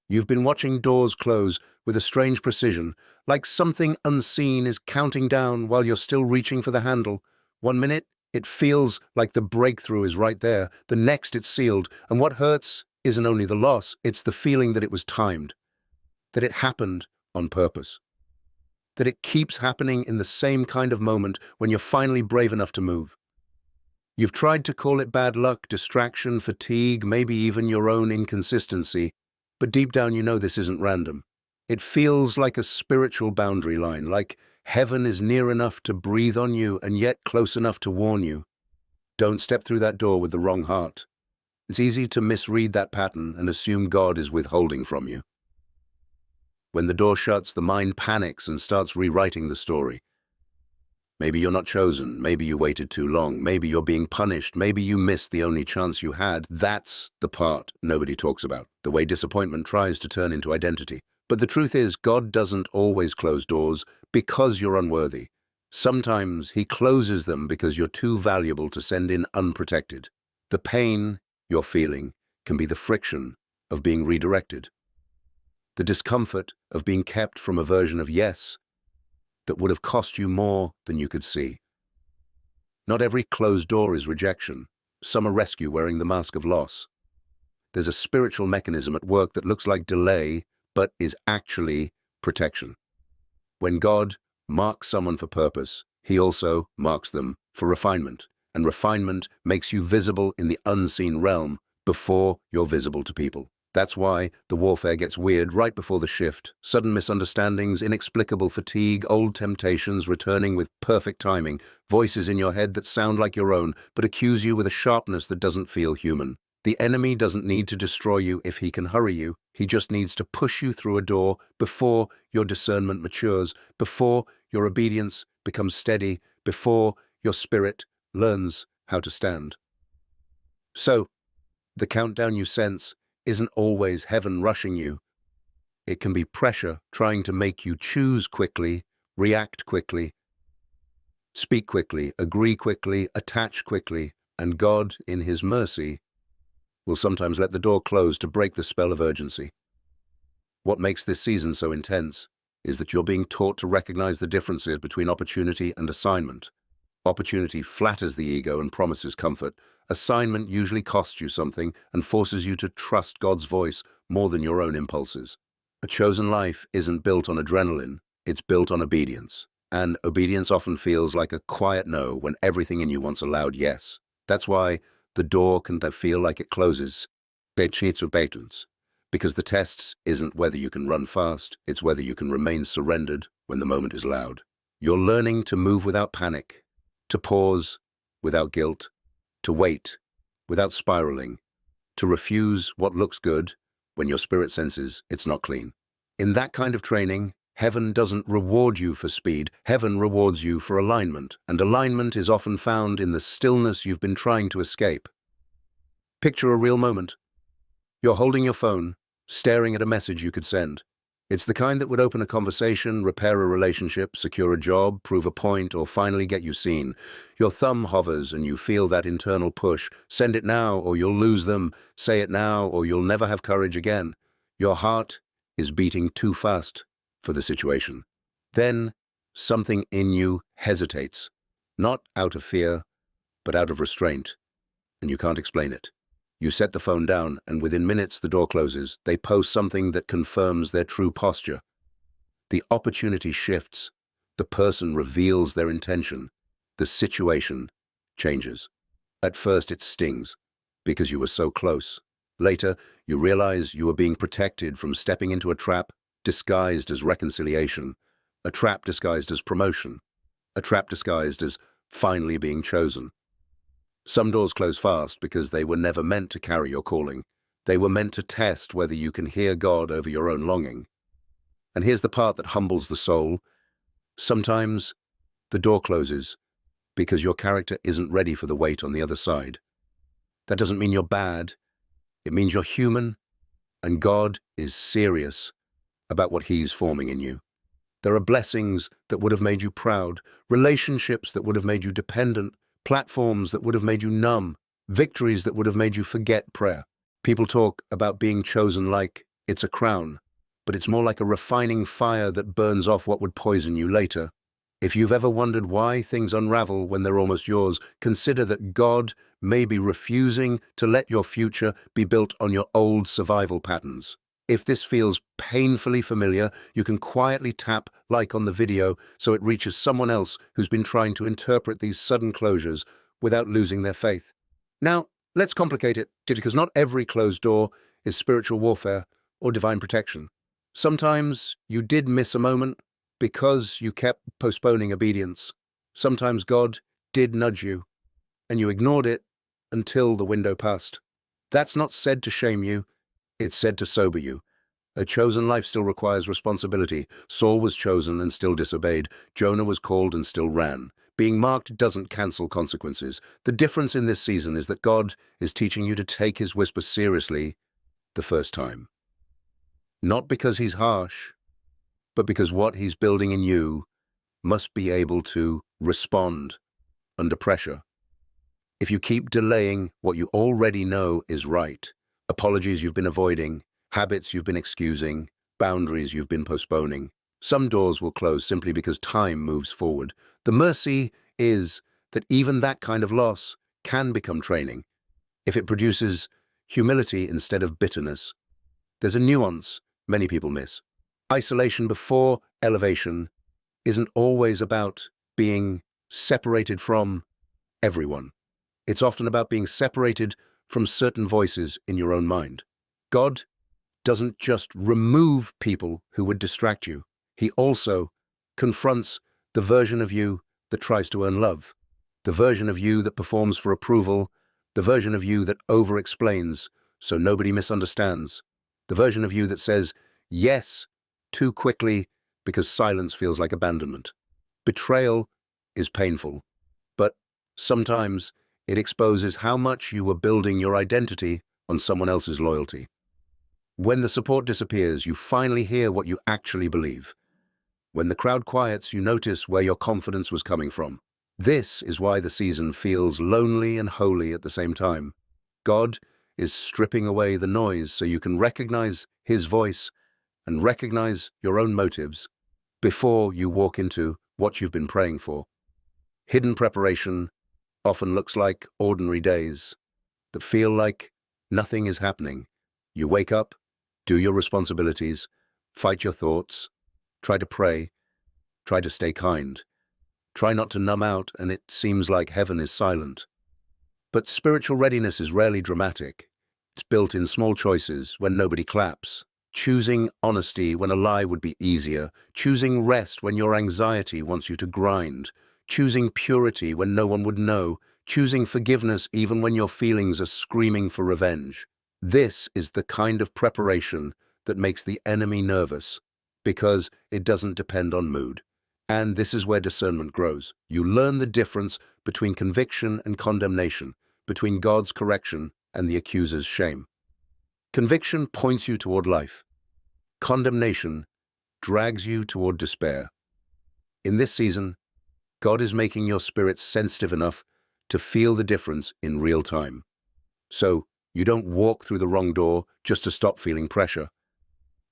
You've been watching doors close with a strange precision, like something unseen is counting down while you're still reaching for the handle. 1 minute, it feels like the breakthrough is right there. The next, it's sealed. And what hurts isn't only the loss, it's the feeling that it was timed, that it happened on purpose, that it keeps happening in the same kind of moment when you're finally brave enough to move. You've tried to call it bad luck, distraction, fatigue, maybe even your own inconsistency, but deep down you know this isn't random. It feels like a spiritual boundary line, like heaven is near enough to breathe on you and yet close enough to warn you. Don't step through that door with the wrong heart. It's easy to misread that pattern and assume God is withholding from you. When the door shuts, the mind panics and starts rewriting the story. Maybe you're not chosen, maybe you waited too long, maybe you're being punished, maybe you missed the only chance you had. That's the part nobody talks about, the way disappointment tries to turn into identity. But the truth is, God doesn't always close doors because you're unworthy. Sometimes He closes them because you're too valuable to send in unprotected. The pain you're feeling can be the friction of being redirected, the discomfort of being kept from a version of yes that would have cost you more than you could see. Not every closed door is rejection. Some are rescue wearing the mask of loss. There's a spiritual mechanism at work that looks like delay, but is actually protection. When God marks someone for purpose, He also marks them for refinement. And refinement makes you visible in the unseen realm before you're visible to people. That's why the warfare gets weird right before the shift. Sudden misunderstandings, inexplicable fatigue, old temptations returning with perfect timing, voices in your head that sound like your own, but accuse you with a sharpness that doesn't feel human. The enemy doesn't need to destroy you if he can hurry you. He just needs to push you through a door before your discernment matures, before your obedience becomes steady, before your spirit learns how to stand. So, the countdown you sense isn't always heaven rushing you. It can be pressure trying to make you choose quickly, react quickly, speak quickly, agree quickly, attach quickly, and God, in His mercy, will sometimes let the door close to break the spell of urgency. What makes this season so intense is that you're being taught to recognize the differences between opportunity and assignment. Opportunity flatters the ego and promises comfort. Assignment usually costs you something and forces you to trust God's voice more than your own impulses. A chosen life isn't built on adrenaline, it's built on obedience. And obedience often feels like a quiet no when everything in you wants a loud yes. That's why the door can feel like it closes. Because the test isn't whether you can run fast, it's whether you can remain surrendered when the moment is loud. You're learning to move without panic, to pause without guilt, to wait without spiraling, to refuse what looks good when your spirit senses it's not clean. In that kind of training, heaven doesn't reward you for speed, heaven rewards you for alignment, and alignment is often found in the stillness you've been trying to escape. Picture a real moment. You're holding your phone, staring at a message you could send. It's the kind that would open a conversation, repair a relationship, secure a job, prove a point, or finally get you seen. Your thumb hovers and you feel that internal push. Send it now or you'll lose them. Say it now or you'll never have courage again. Your heart is beating too fast for the situation. Then something in you hesitates, not out of fear, but out of restraint, and you can't explain it. You set the phone down, and within minutes the door closes. They post something that confirms their true posture. The opportunity shifts. The person reveals their intention. The situation changes. At first it stings, because you were so close. Later, you realize you were being protected from stepping into a trap disguised as reconciliation, a trap disguised as promotion, a trap disguised as finally being chosen. Some doors close fast because they were never meant to carry your calling. They were meant to test whether you can hear God over your own longing. And here's the part that humbles the soul. Sometimes the door closes because your character isn't ready for the weight on the other side. That doesn't mean you're bad. It means you're human, and God is serious about what He's forming in you. There are blessings that would have made you proud, relationships that would have made you dependent, platforms that would have made you numb, victories that would have made you forget prayer. People talk about being chosen like It's a crown, but it's more like a refining fire that burns off what would poison you later. If you've ever wondered why things unravel when they're almost yours, consider that God may be refusing to let your future be built on your old survival patterns. If this feels painfully familiar, you can quietly tap like on the video so it reaches someone else who's been trying to interpret these sudden closures without losing their faith. Now, let's complicate it, because not every closed door is spiritual warfare or divine protection. Sometimes you did miss a moment because you kept postponing obedience. Sometimes God did nudge you, and you ignored it until the window passed. That's not said to shame you, it's said to sober you. A chosen life still requires responsibility. Saul was chosen and still disobeyed. Jonah was called and still ran. Being marked doesn't cancel consequences. The difference in this season is that God is teaching you to take his whisper seriously the first time. Not because he's harsh, but because what he's building in you must be able to respond under pressure. If you keep delaying what you already know is right, apologies you've been avoiding, habits you've been excusing, boundaries you've been postponing, some doors will close simply because time moves forward. The mercy is that even that kind of loss can become training if it produces humility instead of bitterness. There's a nuance many people miss. Isolation before elevation isn't always about being separated from everyone. It's often about being separated from certain voices in your own mind. God doesn't just remove people who would distract you. He also confronts the version of you that tries to earn love, the version of you that performs for approval, the version of you that over-explains so nobody misunderstands, the version of you that says yes too quickly because silence feels like abandonment. Betrayal is painful, but sometimes it exposes how much you were building your identity on someone else's loyalty. When the support disappears, you finally hear what you actually believe. When the crowd quiets, you notice where your confidence was coming from. This is why the season feels lonely and holy at the same time. God is stripping away the noise so you can recognize his voice and recognize your own motives before you walk into what you've been praying for. Hidden preparation often looks like ordinary days that feel like nothing is happening. You wake up, do your responsibilities, fight your thoughts, try to pray, try to stay kind, try not to numb out, and it seems like heaven is silent. But spiritual readiness is rarely dramatic. It's built in small choices when nobody claps. Choosing honesty when a lie would be easier, choosing rest when your anxiety wants you to grind, choosing purity when no one would know, choosing forgiveness even when your feelings are screaming for revenge. This is the kind of preparation that makes the enemy nervous, because it doesn't depend on mood. And this is where discernment grows. You learn the difference between conviction and condemnation, between God's correction and the accuser's shame. Conviction points you toward life. Condemnation drags you toward despair. In this season, God is making your spirit sensitive enough to feel the difference in real time. So you don't walk through the wrong door just to stop feeling pressure.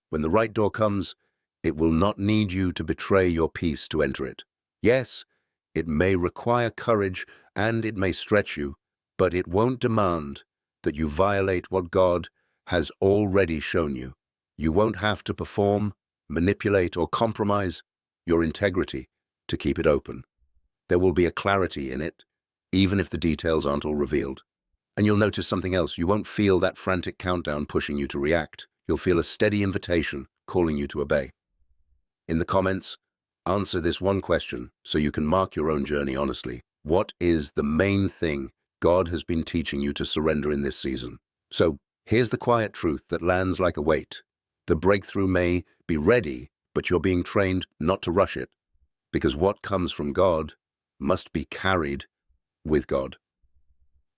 When the right door comes, it will not need you to betray your peace to enter it. Yes, it may require courage and it may stretch you, but it won't demand that you violate what God has already shown you. You won't have to perform, manipulate, or compromise your integrity to keep it open. There will be a clarity in it, even if the details aren't all revealed. And you'll notice something else. You won't feel that frantic countdown pushing you to react. You'll feel a steady invitation calling you to obey. In the comments, answer this one question so you can mark your own journey honestly. What is the main thing God has been teaching you to surrender in this season? So here's the quiet truth that lands like a weight. The breakthrough may be ready, but you're being trained not to rush it, because what comes from God must be carried with God.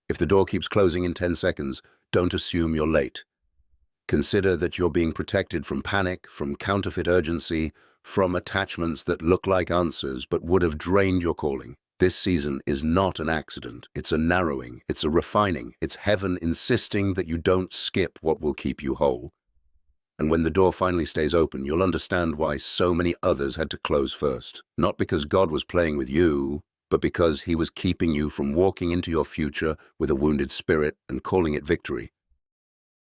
If the door keeps closing in 10 seconds, don't assume you're late. Consider that you're being protected from panic, from counterfeit urgency, from attachments that look like answers but would have drained your calling. This season is not an accident. It's a narrowing. It's a refining. It's heaven insisting that you don't skip what will keep you whole. And when the door finally stays open, you'll understand why so many others had to close first. Not because God was playing with you, but because he was keeping you from walking into your future with a wounded spirit and calling it victory.